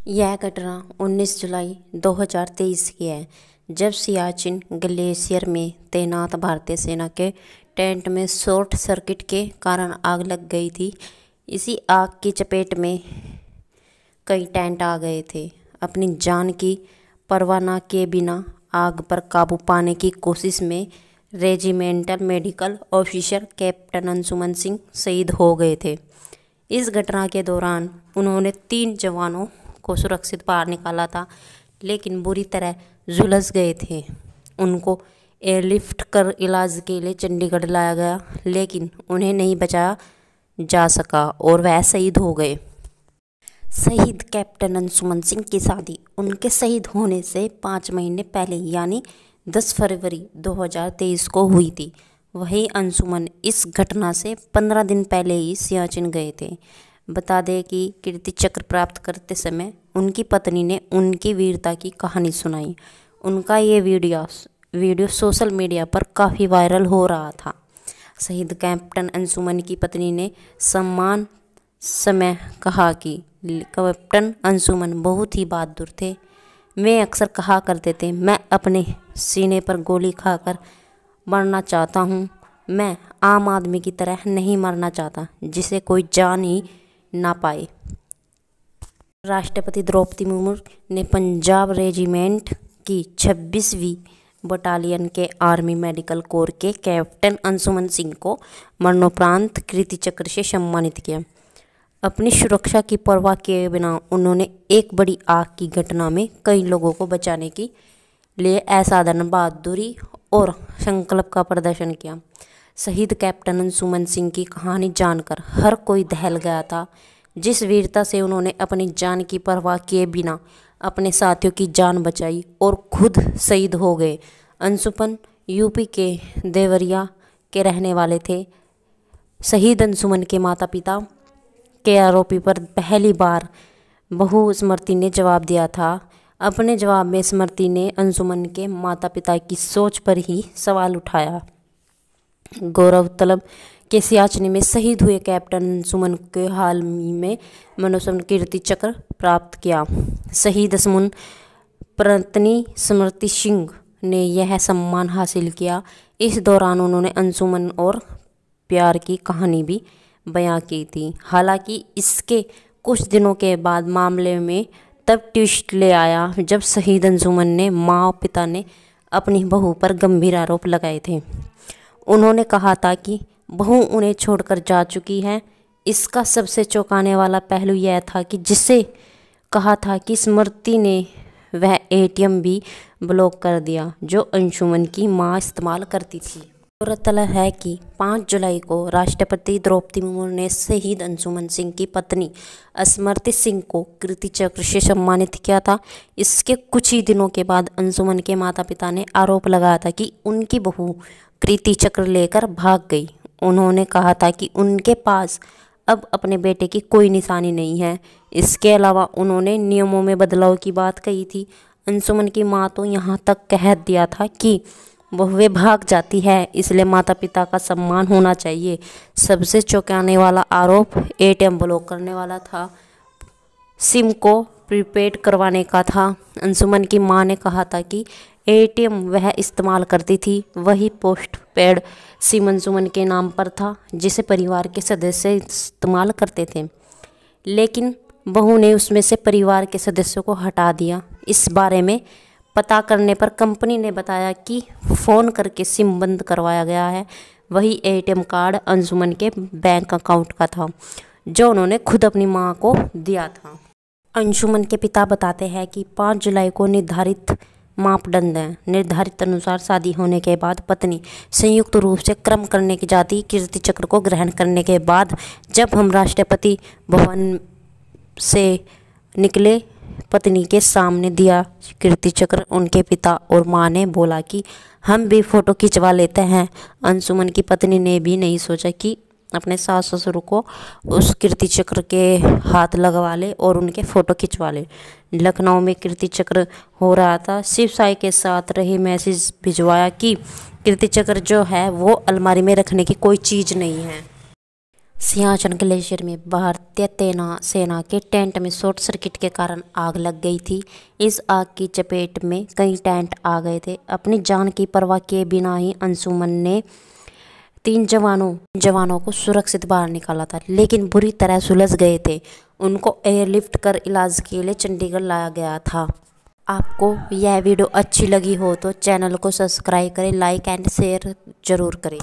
यह घटना 19 जुलाई 2023 की है, जब सियाचिन ग्लेशियर में तैनात भारतीय सेना के टेंट में शॉर्ट सर्किट के कारण आग लग गई थी। इसी आग की चपेट में कई टेंट आ गए थे। अपनी जान की परवाह न किए बिना आग पर काबू पाने की कोशिश में regimental medical officer captain Anshuman Singh शहीद हो गए थे। इस घटना के दौरान उन्होंने 3 जवानों को सुरक्षित बाहर निकाला था, लेकिन बुरी तरह झुलस गए थे। उनको एयरलिफ्ट कर इलाज के लिए चंडीगढ़ लाया गया, लेकिन उन्हें नहीं बचाया जा सका और वह शहीद हो गए। शहीद कैप्टन अंशुमन सिंह की शादी उनके शहीद होने से 5 महीने पहले यानी 10 फरवरी 2023 को हुई थी। वही अंशुमन इस घटना से 15 दिन पहले ही सियाचिन गए थे। बता दें कि कीर्ति चक्र प्राप्त करते समय उनकी पत्नी ने उनकी वीरता की कहानी सुनाई। उनका ये वीडियो सोशल मीडिया पर काफ़ी वायरल हो रहा था। शहीद कैप्टन अंशुमन की पत्नी ने सम्मान समय कहा कि कैप्टन अंशुमन बहुत ही बहादुर थे। वे अक्सर कहा करते थे, मैं अपने सीने पर गोली खाकर मरना चाहता हूँ। मैं आम आदमी की तरह नहीं मरना चाहता जिसे कोई जान ही ना पाए। राष्ट्रपति द्रौपदी मुर्मू ने पंजाब रेजिमेंट की 26वीं बटालियन के आर्मी मेडिकल कोर के कैप्टन अंशुमन सिंह को मरणोपरांत कीर्ति चक्र से सम्मानित किया। अपनी सुरक्षा की परवाह किए बिना उन्होंने एक बड़ी आग की घटना में कई लोगों को बचाने के लिए असाधारण बहादुरी और संकल्प का प्रदर्शन किया। शहीद कैप्टन अंशुमन सिंह की कहानी जानकर हर कोई दहल गया था। जिस वीरता से उन्होंने अपनी जान की परवाह किए बिना अपने साथियों की जान बचाई और खुद शहीद हो गए। अंशुमन यूपी के देवरिया के रहने वाले थे। शहीद अंशुमन के माता पिता के आरोपी पर पहली बार बहू स्मृति ने जवाब दिया था। अपने जवाब में स्मृति ने अंशुमन के माता पिता की सोच पर ही सवाल उठाया। गौरतलब के सियाचिन में शहीद हुए कैप्टन अंशुमन के हाल में मरणोपरांत कीर्ति चक्र प्राप्त किया। शहीद अंशुमन पत्नी स्मृति सिंह ने यह सम्मान हासिल किया। इस दौरान उन्होंने अंशुमन और प्यार की कहानी भी बयां की थी। हालांकि इसके कुछ दिनों के बाद मामले में तब ट्विस्ट ले आया जब शहीद अंशुमन ने माँ पिता ने अपनी बहू पर गंभीर आरोप लगाए थे। उन्होंने कहा था कि बहू उन्हें छोड़कर जा चुकी है। इसका सबसे चौंकाने वाला पहलू यह था कि जिसे कहा था कि स्मृति ने वह एटीएम भी ब्लॉक कर दिया जो अंशुमन की मां इस्तेमाल करती थी। गौरतलब है कि 5 जुलाई को राष्ट्रपति द्रौपदी मुर्मू ने शहीद अंशुमन सिंह की पत्नी स्मृति सिंह को कीर्ति चक्र से सम्मानित किया था। इसके कुछ ही दिनों के बाद अंशुमन के माता पिता ने आरोप लगाया था कि उनकी बहू कीर्ति चक्र लेकर भाग गई। उन्होंने कहा था कि उनके पास अब अपने बेटे की कोई निशानी नहीं है। इसके अलावा उन्होंने नियमों में बदलाव की बात कही थी। अंशुमन की मां तो यहाँ तक कह दिया था कि बहुएं भाग जाती है, इसलिए माता पिता का सम्मान होना चाहिए। सबसे चौंकाने वाला आरोप एटीएम ब्लॉक करने वाला था, सिम को प्रीपेड करवाने का था। अंशुमन की मां ने कहा था कि एटीएम वह इस्तेमाल करती थी, वही पोस्ट पेड सिम अंशुमन के नाम पर था जिसे परिवार के सदस्य इस्तेमाल करते थे, लेकिन बहू ने उसमें से परिवार के सदस्यों को हटा दिया। इस बारे में पता करने पर कंपनी ने बताया कि फ़ोन करके सिम बंद करवाया गया है। वही एटीएम कार्ड अंशुमन के बैंक अकाउंट का था जो उन्होंने खुद अपनी मां को दिया था। अंशुमन के पिता बताते हैं कि 5 जुलाई को निर्धारित मापदंड हैं। निर्धारित अनुसार शादी होने के बाद पत्नी संयुक्त रूप से कर्म करने की जाति कीर्ति चक्र को ग्रहण करने के बाद जब हम राष्ट्रपति भवन से निकले, पत्नी के सामने दिया कीर्ति चक्र। उनके पिता और मां ने बोला कि हम भी फ़ोटो खिंचवा लेते हैं। अंशुमन की पत्नी ने भी नहीं सोचा कि अपने सास ससुर को उस कीर्ति चक्र के हाथ लगवा ले और उनके फ़ोटो खिंचवा ले। लखनऊ में कीर्ति चक्र हो रहा था। शिव साई के साथ रहे मैसेज भिजवाया कि कीर्ति चक्र जो है वो अलमारी में रखने की कोई चीज़ नहीं है। सियाचिन ग्लेशियर में भारतीय सेना के टेंट में शॉर्ट सर्किट के कारण आग लग गई थी। इस आग की चपेट में कई टेंट आ गए थे। अपनी जान की परवाह किए बिना ही अंशुमन ने 3 जवानों को सुरक्षित बाहर निकाला था, लेकिन बुरी तरह सुलझ गए थे। उनको एयरलिफ्ट कर इलाज के लिए चंडीगढ़ लाया गया था। आपको यह वीडियो अच्छी लगी हो तो चैनल को सब्सक्राइब करें, लाइक एंड शेयर जरूर करें।